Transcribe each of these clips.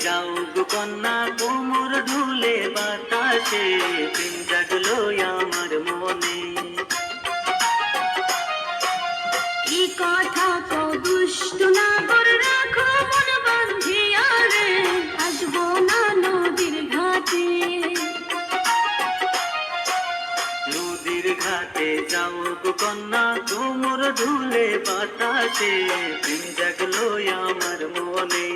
যাও গো কন্যা কোমর ঢুলে বাতাসে, প্রেম জাগলো আমার মনে। কি কথা কও দুষ্ট নাগর, রাখো মন বাঁধিয়া রে, আসবো না নদীর ঘাটে। নদীর ঘাটে যাও গো কন্যা কোমর ঢুলে বাতাসে, প্রেম জাগলো আমার মনে।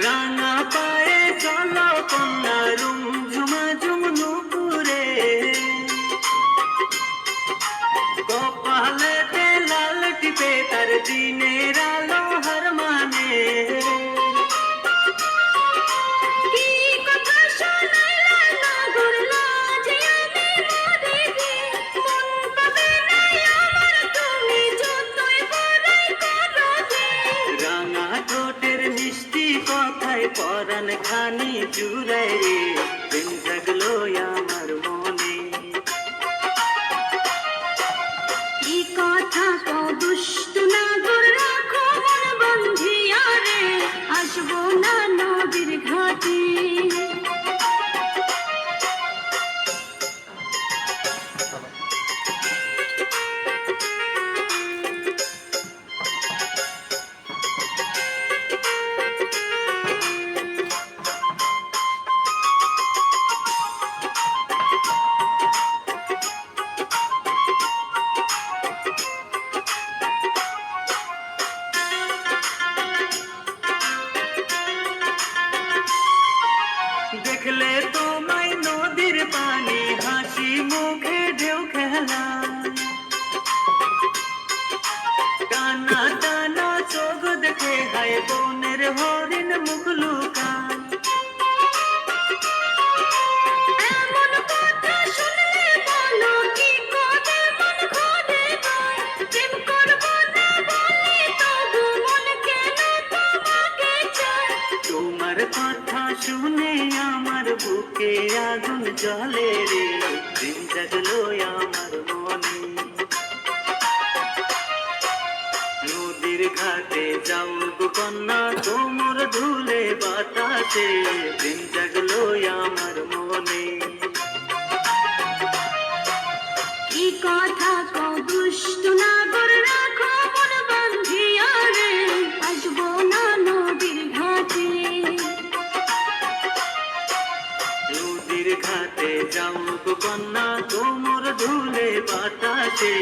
রাঙা পায়ে চলো কন্যা রুম ঝুমা ঝুমনুপুরে, কপালেতে লাল টিপে তার দিনের আলো হার মানে। কি কথা শোনাইলা নাগর, লাজে আমি মরে গে, মন পাবে না আমার তুমি যতই বড়াই করো গে। রাঙা ঠোঁটের মিষ্টি কথায় পরাণ খানি জুড়াই রে, প্রেম জাগলো আমার মনে। কি কথা কও দুষ্ট নাগর, রাখো মন বাঁধিয়া রে, আসবো না নদীর ঘাটে। দেখলে তোমায় নদীর পানি, হাসি মুখে ঢেউ খেলা, টানা টানা চোখ দেখে হায় বনের হরিণ মুখ লুকায়। এমন কথা শুনলে বলো কি করে মন ঘরে যায়, প্রেম করবো না বলি তবু মন কেন তোমাকে চায়। তোমার কথা শুনে আমার বুকে আগুন জ্বলে রে, দিন জাগলো আমার মনে। নদীর ঘাটে যাও গো কন্যা কোমর ধুলে বাতাসে, দিন জাগলো আমার মনে। কি কথা কও দুষ্ট নাগর, রাখো মন বাঁধিয়া রে, আসবো না নদীর ঘাটে। নদীর ঘাটে যাও গো কন্যা কোমর ধুলে বাতাসে,